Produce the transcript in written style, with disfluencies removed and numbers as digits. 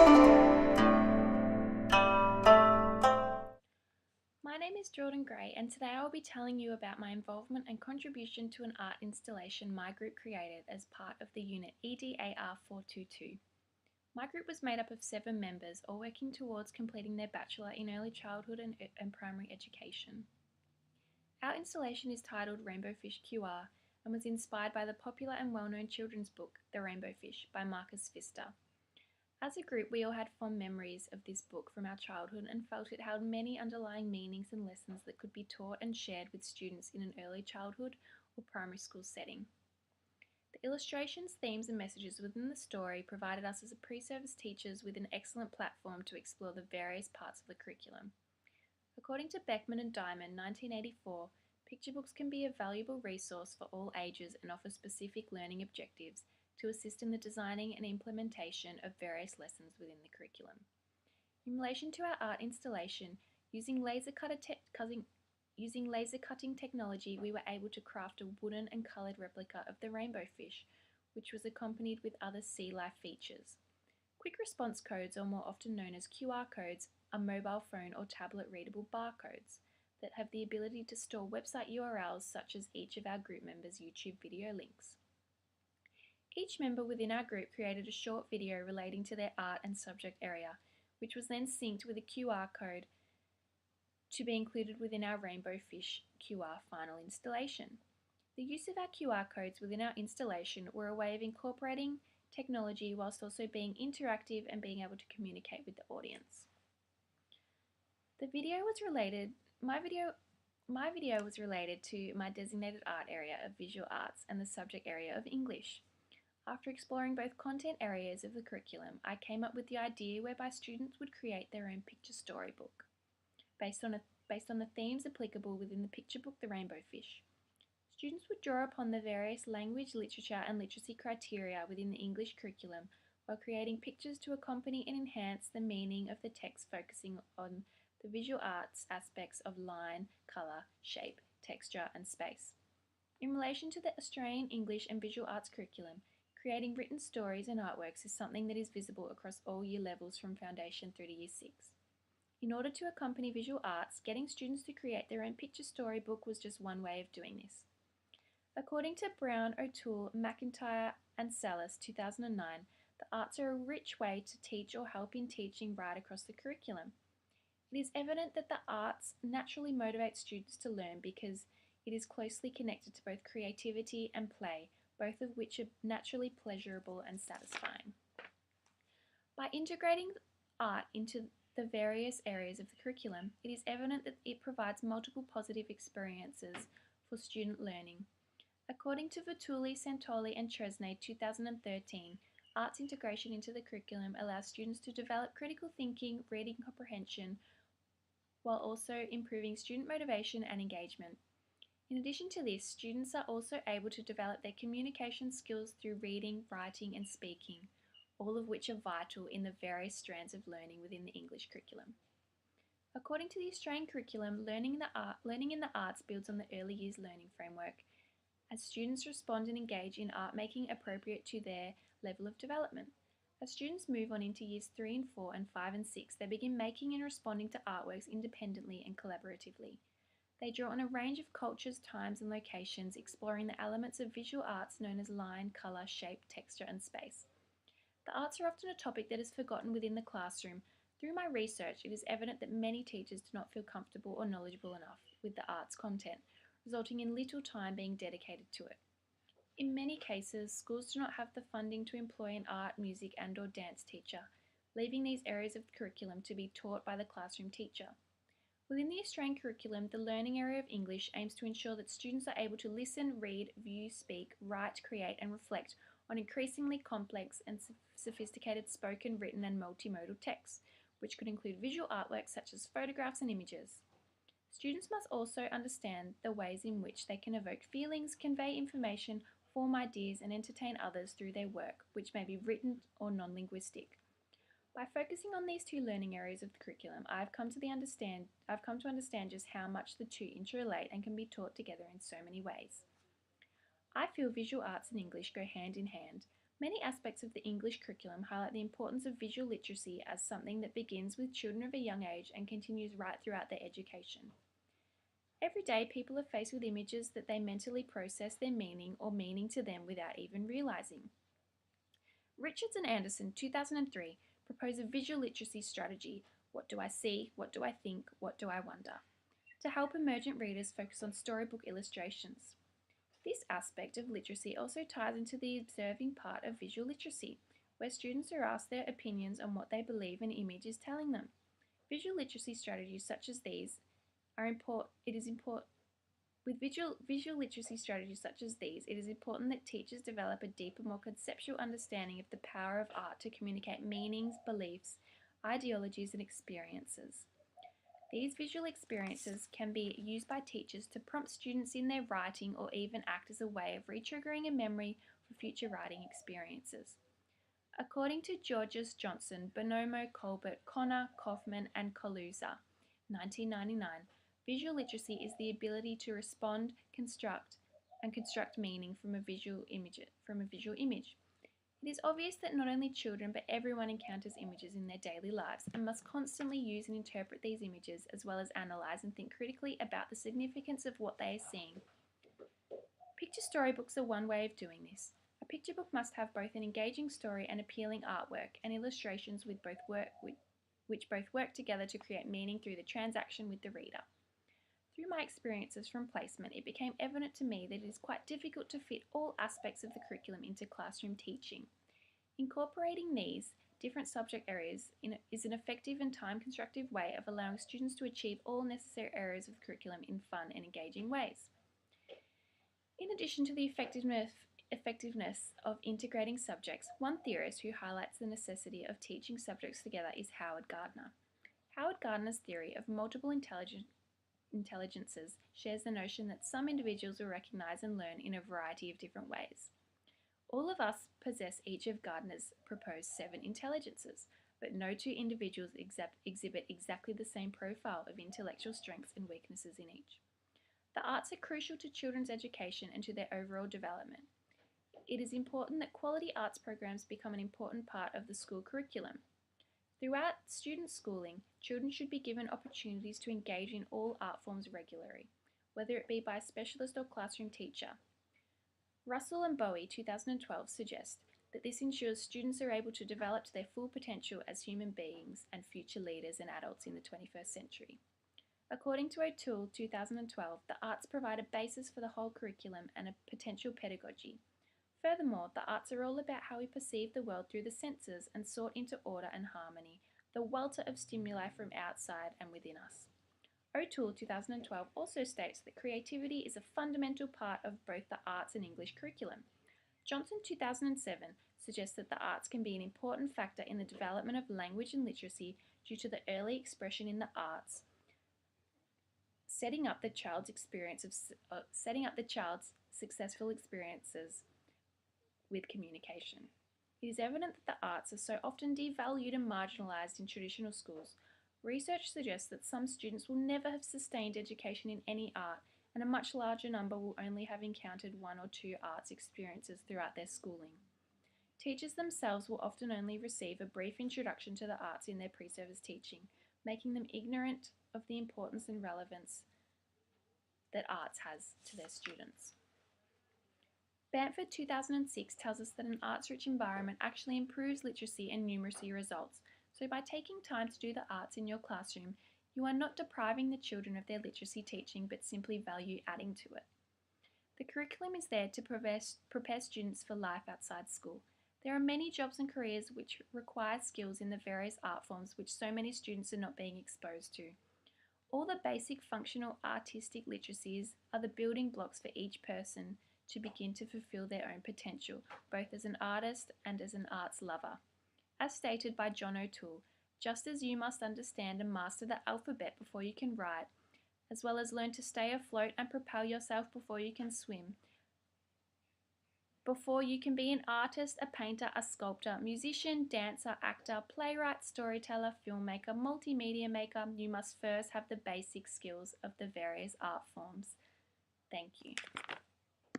My name is Jordyn Gray, and today I will be telling you about my involvement and contribution to an art installation my group created as part of the unit EDAR 422. My group was made up of 7 members, all working towards completing their Bachelor in Early Childhood and Primary Education. Our installation is titled Rainbow Fish QR and was inspired by the popular and well-known children's book, The Rainbow Fish, by Marcus Pfister. As a group, we all had fond memories of this book from our childhood and felt it held many underlying meanings and lessons that could be taught and shared with students in an early childhood or primary school setting. The illustrations, themes and messages within the story provided us as pre-service teachers with an excellent platform to explore the various parts of the curriculum. According to Beckman and Diamond, 1984, picture books can be a valuable resource for all ages and offer specific learning objectives to assist in the designing and implementation of various lessons within the curriculum. In relation to our art installation, using laser cutting technology, we were able to craft a wooden and coloured replica of the rainbow fish, which was accompanied with other sea life features. Quick response codes, or more often known as QR codes, are mobile phone or tablet readable barcodes that have the ability to store website URLs such as each of our group members' YouTube video links. Each member within our group created a short video relating to their art and subject area, which was then synced with a QR code to be included within our Rainbow Fish QR final installation. The use of our QR codes within our installation were a way of incorporating technology whilst also being interactive and being able to communicate with the audience. My video was related to my designated art area of visual arts and the subject area of English. After exploring both content areas of the curriculum, I came up with the idea whereby students would create their own picture storybook based on the themes applicable within the picture book The Rainbow Fish. Students would draw upon the various language, literature and literacy criteria within the English curriculum while creating pictures to accompany and enhance the meaning of the text, focusing on the visual arts aspects of line, colour, shape, texture and space. In relation to the Australian English and Visual Arts curriculum, creating written stories and artworks is something that is visible across all year levels from Foundation through to Year 6. In order to accompany visual arts, getting students to create their own picture storybook was just one way of doing this. According to Brown, O'Toole, McIntyre and Salas 2009, the arts are a rich way to teach or help in teaching right across the curriculum. It is evident that the arts naturally motivate students to learn because it is closely connected to both creativity and play, both of which are naturally pleasurable and satisfying. By integrating art into the various areas of the curriculum, it is evident that it provides multiple positive experiences for student learning. According to Vituli, Santoli and Tresnay 2013, arts integration into the curriculum allows students to develop critical thinking, reading comprehension, while also improving student motivation and engagement. In addition to this, students are also able to develop their communication skills through reading, writing and speaking, all of which are vital in the various strands of learning within the English curriculum. According to the Australian curriculum, learning in the arts builds on the early years learning framework, as students respond and engage in art making appropriate to their level of development. As students move on into years 3 and 4 and 5 and 6, they begin making and responding to artworks independently and collaboratively. They draw on a range of cultures, times and locations, exploring the elements of visual arts known as line, colour, shape, texture and space. The arts are often a topic that is forgotten within the classroom. Through my research, it is evident that many teachers do not feel comfortable or knowledgeable enough with the arts content, resulting in little time being dedicated to it. In many cases, schools do not have the funding to employ an art, music and/or dance teacher, leaving these areas of the curriculum to be taught by the classroom teacher. Within the Australian curriculum, the learning area of English aims to ensure that students are able to listen, read, view, speak, write, create and reflect on increasingly complex and sophisticated spoken, written and multimodal texts, which could include visual artworks such as photographs and images. Students must also understand the ways in which they can evoke feelings, convey information, form ideas and entertain others through their work, which may be written or non-linguistic. By focusing on these two learning areas of the curriculum, I've come to understand just how much the two interrelate and can be taught together in so many ways. I feel visual arts and English go hand in hand. Many aspects of the English curriculum highlight the importance of visual literacy as something that begins with children of a young age and continues right throughout their education. Every day, people are faced with images that they mentally process their meaning or meaning to them without even realizing. Richards and Anderson, 2003, propose a visual literacy strategy, what do I see, what do I think, what do I wonder, to help emergent readers focus on storybook illustrations. This aspect of literacy also ties into the observing part of visual literacy, where students are asked their opinions on what they believe an image is telling them. Visual literacy strategies such as these are important. With visual literacy strategies such as these, it is important that teachers develop a deeper, more conceptual understanding of the power of art to communicate meanings, beliefs, ideologies, and experiences. These visual experiences can be used by teachers to prompt students in their writing or even act as a way of retriggering a memory for future writing experiences. According to Georges Johnson, Bonomo, Colbert, Connor, Kaufman, and Kaluza, 1999, visual literacy is the ability to respond, construct meaning from a visual image. It is obvious that not only children but everyone encounters images in their daily lives and must constantly use and interpret these images as well as analyse and think critically about the significance of what they are seeing. Picture storybooks are one way of doing this. A picture book must have both an engaging story and appealing artwork and illustrations which both work together to create meaning through the transaction with the reader. Through my experiences from placement, it became evident to me that it is quite difficult to fit all aspects of the curriculum into classroom teaching. Incorporating these different subject areas is an effective and time-constructive way of allowing students to achieve all necessary areas of the curriculum in fun and engaging ways. In addition to the effectiveness of integrating subjects, one theorist who highlights the necessity of teaching subjects together is Howard Gardner. Howard Gardner's theory of multiple intelligences shares the notion that some individuals will recognize and learn in a variety of different ways. All of us possess each of Gardner's proposed 7 intelligences, but no two individuals exhibit exactly the same profile of intellectual strengths and weaknesses in each. The arts are crucial to children's education and to their overall development. It is important that quality arts programs become an important part of the school curriculum. Throughout student schooling, children should be given opportunities to engage in all art forms regularly, whether it be by a specialist or classroom teacher. Russell and Bowie, 2012, suggest that this ensures students are able to develop to their full potential as human beings and future leaders and adults in the 21st century. According to O'Toole, 2012, the arts provide a basis for the whole curriculum and a potential pedagogy. Furthermore, the arts are all about how we perceive the world through the senses and sort into order and harmony, the welter of stimuli from outside and within us. O'Toole, 2012, also states that creativity is a fundamental part of both the arts and English curriculum. Johnson, 2007, suggests that the arts can be an important factor in the development of language and literacy due to the early expression in the arts, setting up the child's successful experiences with communication. It is evident that the arts are so often devalued and marginalised in traditional schools. Research suggests that some students will never have sustained education in any art, and a much larger number will only have encountered 1 or 2 arts experiences throughout their schooling. Teachers themselves will often only receive a brief introduction to the arts in their pre-service teaching, making them ignorant of the importance and relevance that arts has to their students. Bamford, 2006, tells us that an arts-rich environment actually improves literacy and numeracy results. So by taking time to do the arts in your classroom, you are not depriving the children of their literacy teaching, but simply value adding to it. The curriculum is there to prepare students for life outside school. There are many jobs and careers which require skills in the various art forms which so many students are not being exposed to. All the basic functional artistic literacies are the building blocks for each person to begin to fulfill their own potential, both as an artist and as an arts lover. As stated by John O'Toole, just as you must understand and master the alphabet before you can write, as well as learn to stay afloat and propel yourself before you can swim, before you can be an artist, a painter, a sculptor, musician, dancer, actor, playwright, storyteller, filmmaker, multimedia maker, you must first have the basic skills of the various art forms. Thank you.